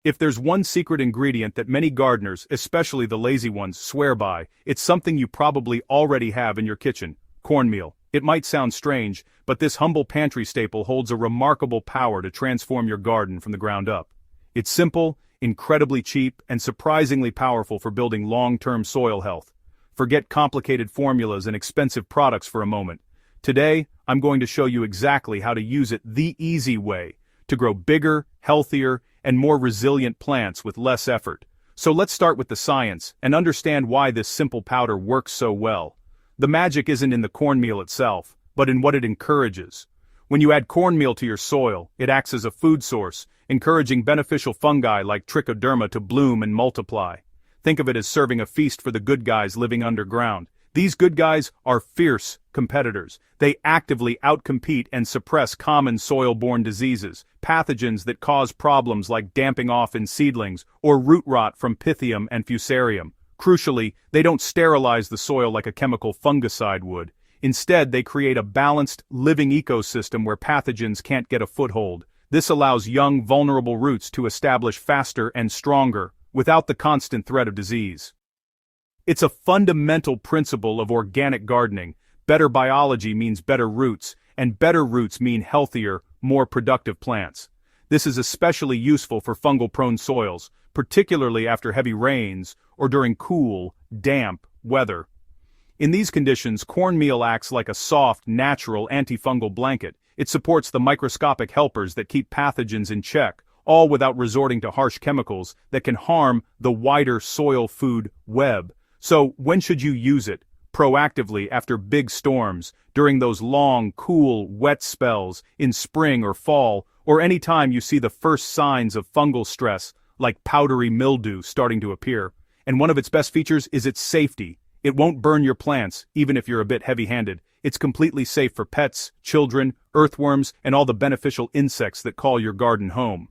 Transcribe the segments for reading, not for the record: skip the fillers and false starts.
If there's one secret ingredient that many gardeners, especially the lazy ones, swear by, it's something you probably already have in your kitchen: cornmeal. It might sound strange, but this humble pantry staple holds a remarkable power to transform your garden from the ground up. It's simple, incredibly cheap, and surprisingly powerful for building long-term soil health. Forget complicated formulas and expensive products for a moment. Today, I'm going to show you exactly how to use it the easy way to grow bigger, healthier, and more resilient plants with less effort. So let's start with the science and understand why this simple powder works so well. The magic isn't in the cornmeal itself, but in what it encourages. When you add cornmeal to your soil, it acts as a food source, encouraging beneficial fungi like trichoderma to bloom and multiply. Think of it as serving a feast for the good guys living underground. These good guys are fierce competitors. They actively outcompete and suppress common soil-borne diseases, pathogens that cause problems like damping off in seedlings or root rot from Pythium and Fusarium. Crucially, they don't sterilize the soil like a chemical fungicide would. Instead, they create a balanced, living ecosystem where pathogens can't get a foothold. This allows young, vulnerable roots to establish faster and stronger, without the constant threat of disease. It's a fundamental principle of organic gardening. Better biology means better roots, and better roots mean healthier, more productive plants. This is especially useful for fungal-prone soils, particularly after heavy rains or during cool, damp weather. In these conditions, cornmeal acts like a soft, natural antifungal blanket. It supports the microscopic helpers that keep pathogens in check, all without resorting to harsh chemicals that can harm the wider soil food web. So, when should you use it? Proactively after big storms, during those long, cool, wet spells, in spring or fall, or any time you see the first signs of fungal stress, like powdery mildew starting to appear. And one of its best features is its safety. It won't burn your plants, even if you're a bit heavy-handed. It's completely safe for pets, children, earthworms, and all the beneficial insects that call your garden home.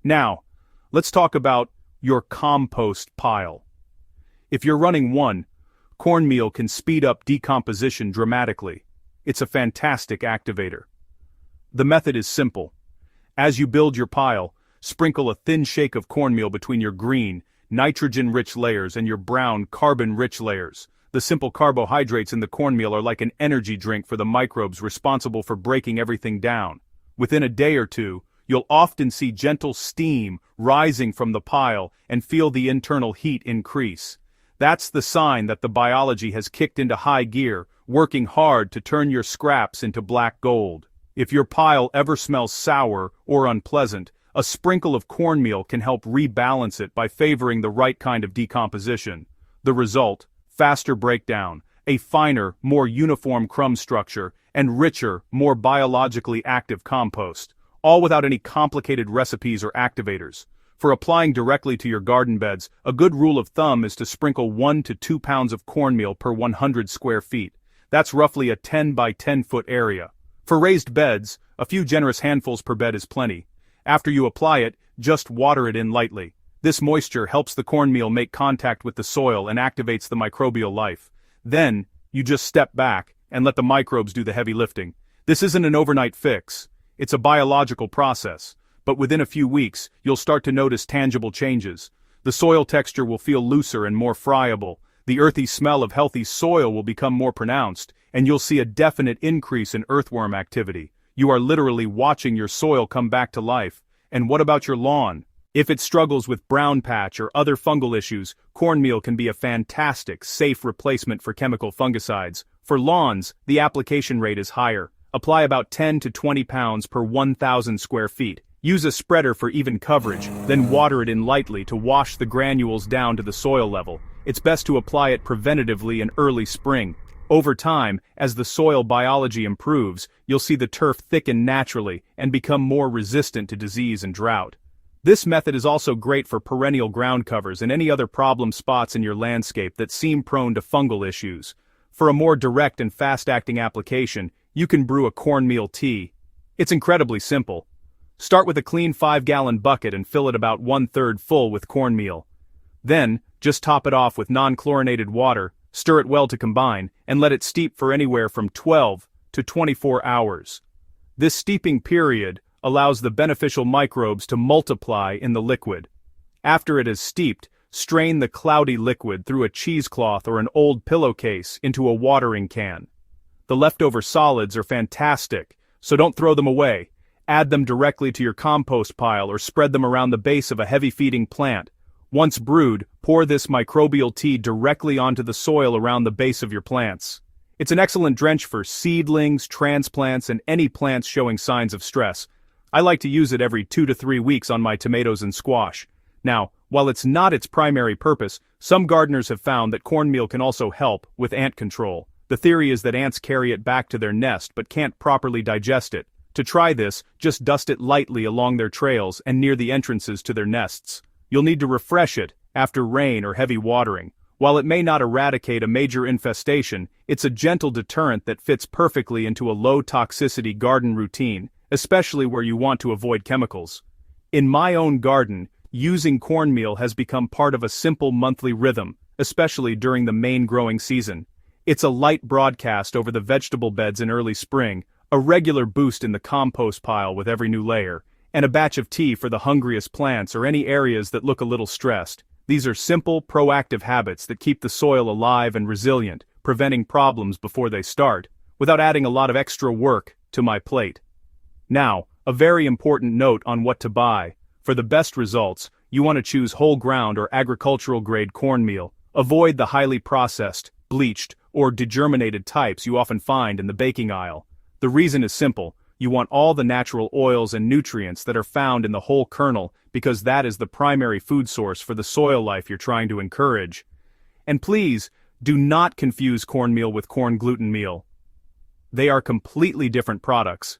Now, let's talk about your compost pile. If you're running one, cornmeal can speed up decomposition dramatically. It's a fantastic activator. The method is simple. As you build your pile, sprinkle a thin shake of cornmeal between your green, nitrogen-rich layers and your brown, carbon-rich layers. The simple carbohydrates in the cornmeal are like an energy drink for the microbes responsible for breaking everything down. Within a day or two, you'll often see gentle steam rising from the pile and feel the internal heat increase. That's the sign that the biology has kicked into high gear, working hard to turn your scraps into black gold. If your pile ever smells sour or unpleasant, a sprinkle of cornmeal can help rebalance it by favoring the right kind of decomposition. The result: faster breakdown, a finer, more uniform crumb structure, and richer, more biologically active compost, all without any complicated recipes or activators. For applying directly to your garden beds, a good rule of thumb is to sprinkle 1 to 2 pounds of cornmeal per 100 square feet. That's roughly a 10 by 10 foot area. For raised beds, a few generous handfuls per bed is plenty. After you apply it, just water it in lightly. This moisture helps the cornmeal make contact with the soil and activates the microbial life. Then, you just step back and let the microbes do the heavy lifting. This isn't an overnight fix. It's a biological process. But within a few weeks, you'll start to notice tangible changes. The soil texture will feel looser and more friable. The earthy smell of healthy soil will become more pronounced, and you'll see a definite increase in earthworm activity. You are literally watching your soil come back to life. And what about your lawn? If it struggles with brown patch or other fungal issues, cornmeal can be a fantastic, safe replacement for chemical fungicides. For lawns, the application rate is higher. Apply about 10 to 20 pounds per 1,000 square feet. Use a spreader for even coverage, then water it in lightly to wash the granules down to the soil level. It's best to apply it preventatively in early spring. Over time, as the soil biology improves, you'll see the turf thicken naturally and become more resistant to disease and drought. This method is also great for perennial ground covers and any other problem spots in your landscape that seem prone to fungal issues. For a more direct and fast-acting application, you can brew a cornmeal tea. It's incredibly simple. Start with a clean 5-gallon bucket and fill it about 1/3 full with cornmeal. Then, just top it off with non-chlorinated water, stir it well to combine, and let it steep for anywhere from 12 to 24 hours. This steeping period, allows the beneficial microbes to multiply in the liquid. After it is steeped, strain the cloudy liquid through a cheesecloth or an old pillowcase into a watering can. The leftover solids are fantastic, so don't throw them away. Add them directly to your compost pile or spread them around the base of a heavy-feeding plant. Once brewed, pour this microbial tea directly onto the soil around the base of your plants. It's an excellent drench for seedlings, transplants, and any plants showing signs of stress. I like to use it every 2 to 3 weeks on my tomatoes and squash. Now, while it's not its primary purpose, some gardeners have found that cornmeal can also help with ant control. The theory is that ants carry it back to their nest but can't properly digest it. To try this, just dust it lightly along their trails and near the entrances to their nests. You'll need to refresh it after rain or heavy watering. While it may not eradicate a major infestation, it's a gentle deterrent that fits perfectly into a low-toxicity garden routine, especially where you want to avoid chemicals. In my own garden, using cornmeal has become part of a simple monthly rhythm, especially during the main growing season. It's a light broadcast over the vegetable beds in early spring, a regular boost in the compost pile with every new layer, and a batch of tea for the hungriest plants or any areas that look a little stressed. These are simple, proactive habits that keep the soil alive and resilient, preventing problems before they start, without adding a lot of extra work to my plate. Now, a very important note on what to buy. For the best results, you want to choose whole ground or agricultural-grade cornmeal. Avoid the highly processed, bleached, or degerminated types you often find in the baking aisle. The reason is simple. You want all the natural oils and nutrients that are found in the whole kernel because that is the primary food source for the soil life you're trying to encourage. And please, do not confuse cornmeal with corn gluten meal. They are completely different products.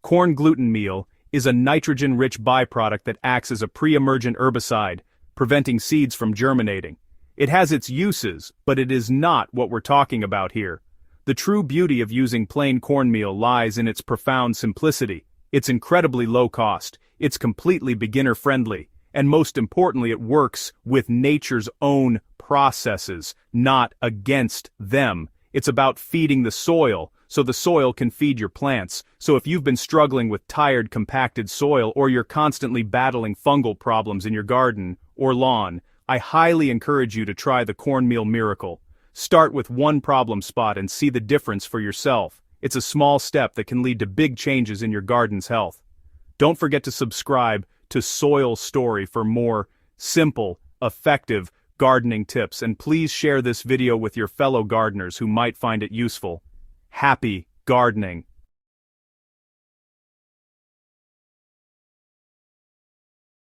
Corn gluten meal is a nitrogen-rich byproduct that acts as a pre-emergent herbicide, preventing seeds from germinating. It has its uses, but it is not what we're talking about here. The true beauty of using plain cornmeal lies in its profound simplicity. It's incredibly low cost, it's completely beginner-friendly, and most importantly it works with nature's own processes, not against them. It's about feeding the soil, so the soil can feed your plants. So if you've been struggling with tired, compacted soil or you're constantly battling fungal problems in your garden or lawn, I highly encourage you to try the Cornmeal Miracle. Start with one problem spot and see the difference for yourself. It's a small step that can lead to big changes in your garden's health. Don't forget to subscribe to Soil Story for more simple, effective gardening tips, and please share this video with your fellow gardeners who might find it useful. Happy gardening!